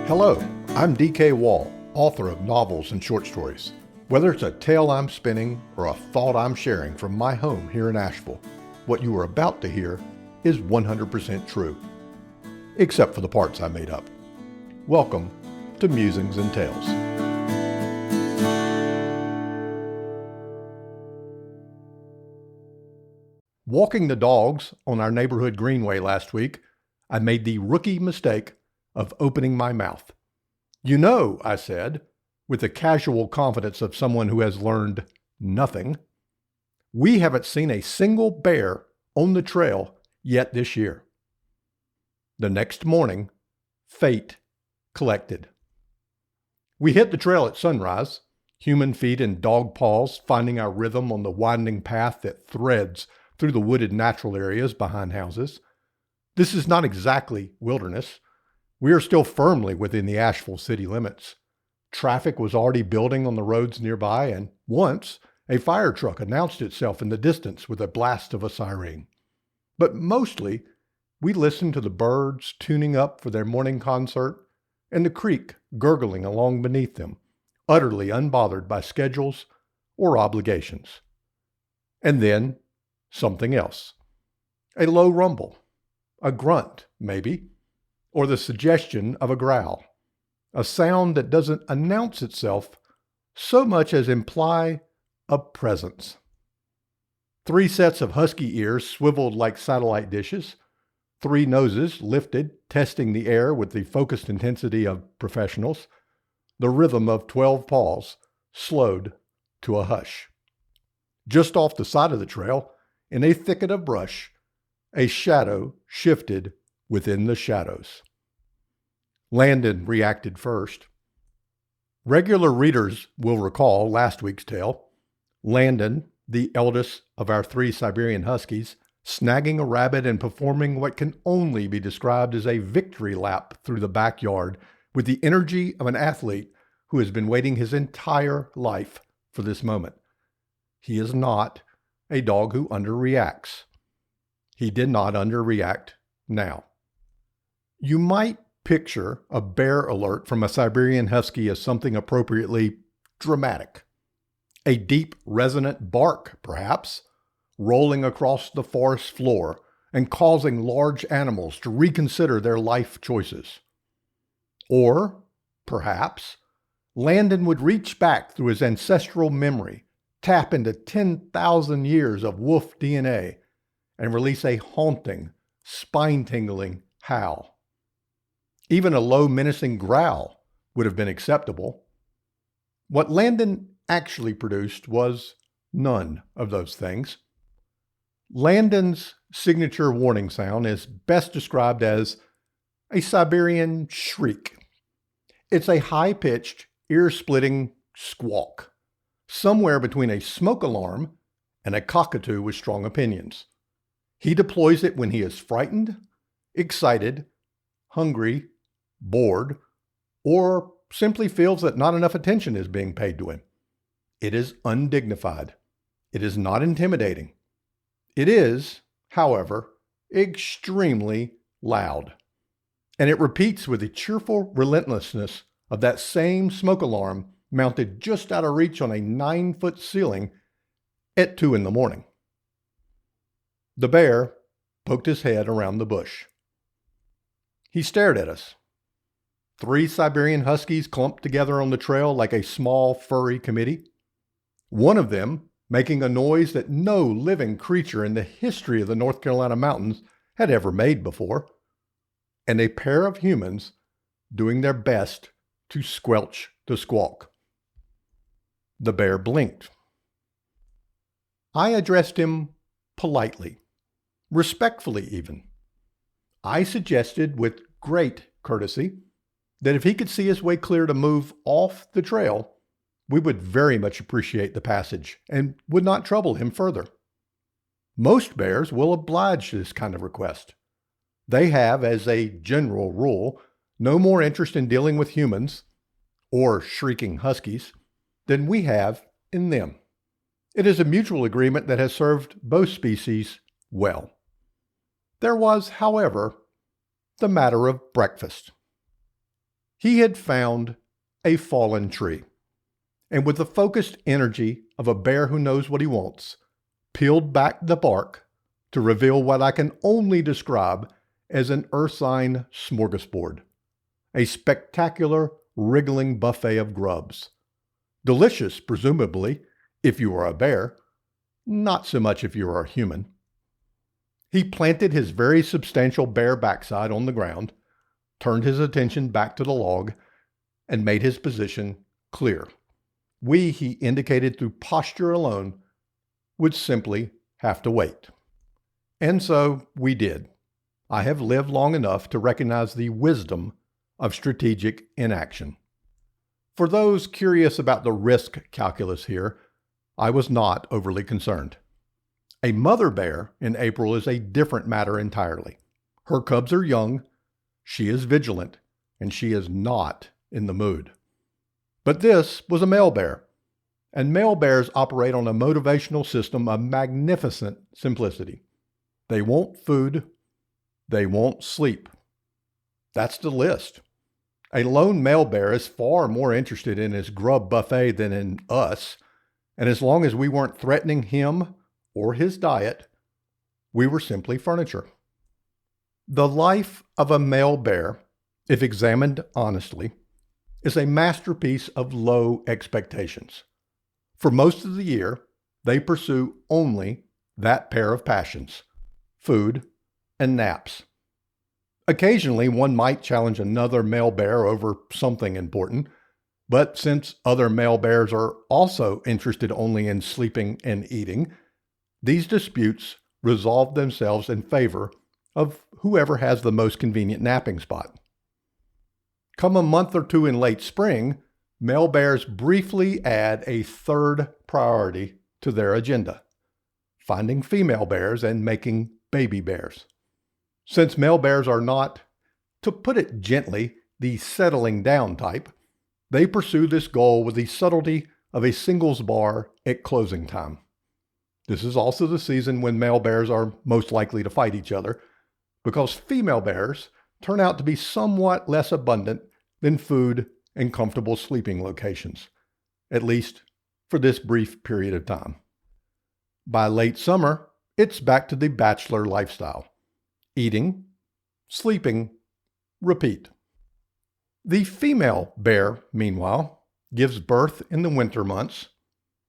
Hello, I'm D.K. Wall, author of novels and short stories. Whether it's a tale I'm spinning or a thought I'm sharing from my home here in Asheville, what you are about to hear is 100% true, except for the parts I made up. Welcome to Musings and Tales. Walking the dogs on our neighborhood greenway last week, I made the rookie mistake of opening my mouth. "You know," I said, with the casual confidence of someone who has learned nothing, "we haven't seen a single bear on the trail yet this year." The next morning, fate collected. We hit the trail at sunrise, human feet and dog paws finding our rhythm on the winding path that threads through the wooded natural areas behind houses. This is not exactly wilderness. We are still firmly within the Asheville city limits. Traffic was already building on the roads nearby, and once a fire truck announced itself in the distance with a blast of a siren. But mostly, we listened to the birds tuning up for their morning concert and the creek gurgling along beneath them, utterly unbothered by schedules or obligations. And then, something else. A low rumble, a grunt, maybe, or the suggestion of a growl, a sound that doesn't announce itself so much as imply a presence. 3 sets of husky ears swiveled like satellite dishes, 3 noses lifted, testing the air with the focused intensity of professionals. The rhythm of 12 paws slowed to a hush. Just off the side of the trail, in a thicket of brush, a shadow shifted within the shadows. Landon reacted first. Regular readers will recall last week's tale. Landon, the eldest of our 3 Siberian Huskies, snagging a rabbit and performing what can only be described as a victory lap through the backyard with the energy of an athlete who has been waiting his entire life for this moment. He is not a dog who underreacts. He did not underreact now. You might picture a bear alert from a Siberian Husky as something appropriately dramatic. A deep, resonant bark, perhaps, rolling across the forest floor and causing large animals to reconsider their life choices. Or, perhaps, Landon would reach back through his ancestral memory, tap into 10,000 years of wolf DNA, and release a haunting, spine-tingling howl. Even a low, menacing growl would have been acceptable. What Landon actually produced was none of those things. Landon's signature warning sound is best described as a Siberian shriek. It's a high-pitched, ear-splitting squawk, somewhere between a smoke alarm and a cockatoo with strong opinions. He deploys it when he is frightened, excited, hungry, bored, or simply feels that not enough attention is being paid to him. It is undignified. It is not intimidating. It is, however, extremely loud. And it repeats with the cheerful relentlessness of that same smoke alarm mounted just out of reach on a 9-foot ceiling at 2 in the morning. The bear poked his head around the bush. He stared at us. 3 Siberian Huskies clumped together on the trail like a small, furry committee. One of them making a noise that no living creature in the history of the North Carolina mountains had ever made before, and a pair of humans doing their best to squelch the squawk. The bear blinked. I addressed him politely, respectfully even. I suggested with great courtesy that if he could see his way clear to move off the trail, we would very much appreciate the passage and would not trouble him further. Most bears will oblige this kind of request. They have, as a general rule, no more interest in dealing with humans, or shrieking huskies, than we have in them. It is a mutual agreement that has served both species well. There was, however, the matter of breakfast. He had found a fallen tree, and with the focused energy of a bear who knows what he wants, peeled back the bark to reveal what I can only describe as an ursine smorgasbord, a spectacular, wriggling buffet of grubs. Delicious, presumably, if you are a bear, not so much if you are a human. He planted his very substantial bare backside on the ground, turned his attention back to the log, and made his position clear. We, he indicated through posture alone, would simply have to wait. And so we did. I have lived long enough to recognize the wisdom of strategic inaction. For those curious about the risk calculus here, I was not overly concerned. A mother bear in April is a different matter entirely. Her cubs are young, she is vigilant, and she is not in the mood. But this was a male bear, and male bears operate on a motivational system of magnificent simplicity. They want food, they want sleep. That's the list. A lone male bear is far more interested in his grub buffet than in us, and as long as we weren't threatening him or his diet, we were simply furniture. The life of a male bear, if examined honestly, is a masterpiece of low expectations. For most of the year, they pursue only that pair of passions, food and naps. Occasionally, one might challenge another male bear over something important, but since other male bears are also interested only in sleeping and eating, these disputes resolve themselves in favor of whoever has the most convenient napping spot. Come a month or two in late spring, male bears briefly add a third priority to their agenda: finding female bears and making baby bears. Since male bears are not, to put it gently, the settling down type, they pursue this goal with the subtlety of a singles bar at closing time. This is also the season when male bears are most likely to fight each other, because female bears turn out to be somewhat less abundant than food and comfortable sleeping locations, at least for this brief period of time. By late summer, it's back to the bachelor lifestyle: eating, sleeping, repeat. The female bear, meanwhile, gives birth in the winter months,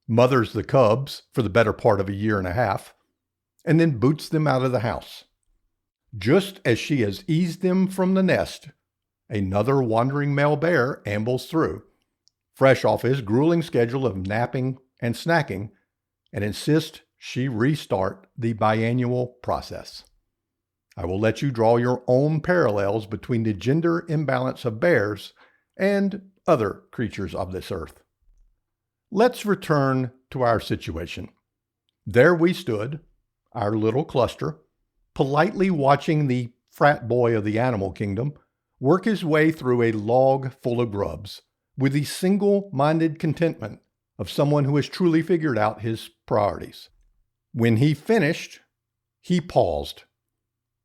mothers the cubs for the better part of a year and a half, and then boots them out of the house. Just as she has eased them from the nest, another wandering male bear ambles through, fresh off his grueling schedule of napping and snacking, and insists she restart the biannual process. I will let you draw your own parallels between the gender imbalance of bears and other creatures of this earth. Let's return to our situation. There we stood, our little cluster, politely watching the frat boy of the animal kingdom work his way through a log full of grubs with the single-minded contentment of someone who has truly figured out his priorities. When he finished, he paused.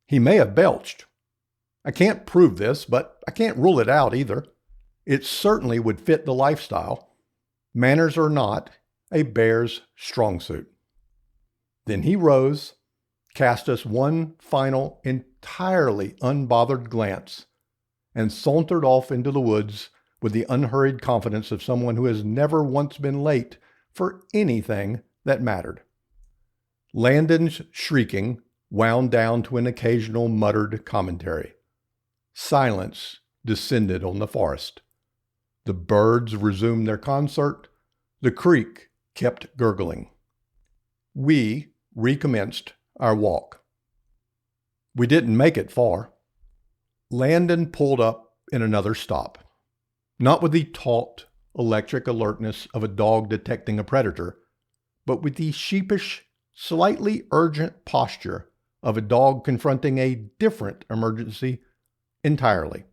He may have belched. I can't prove this, but I can't rule it out either. It certainly would fit the lifestyle. Manners are not a bear's strong suit. Then he rose, cast us one final, entirely unbothered glance, and sauntered off into the woods with the unhurried confidence of someone who has never once been late for anything that mattered. Landon's shrieking wound down to an occasional muttered commentary. Silence descended on the forest. The birds resumed their concert. The creek kept gurgling. We recommenced our walk. We didn't make it far. Landon pulled up in another stop, not with the taut, electric alertness of a dog detecting a predator, but with the sheepish, slightly urgent posture of a dog confronting a different emergency entirely.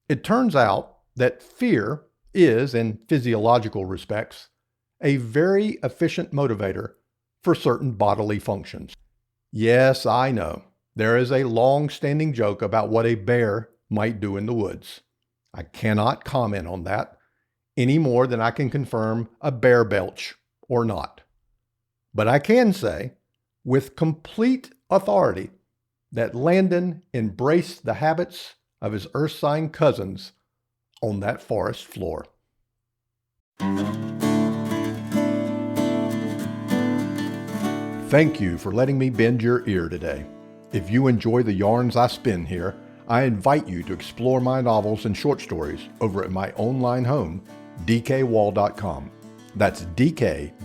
It turns out that fear is, in physiological respects, a very efficient motivator for certain bodily functions. Yes, I know, there is a long-standing joke about what a bear might do in the woods. I cannot comment on that any more than I can confirm a bear belch or not. But I can say, with complete authority, that Landon embraced the habits of his earth sign cousins on that forest floor. Thank you for letting me bend your ear today. If you enjoy the yarns I spin here, I invite you to explore my novels and short stories over at my online home, dkwall.com. That's DKWALL.com.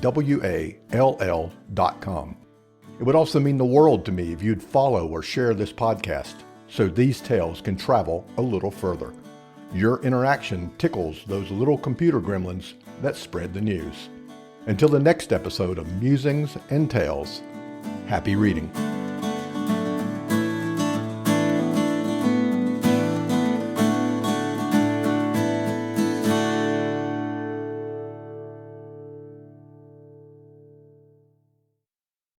It would also mean the world to me if you'd follow or share this podcast so these tales can travel a little further. Your interaction tickles those little computer gremlins that spread the news. Until the next episode of Musings and Tales, happy reading.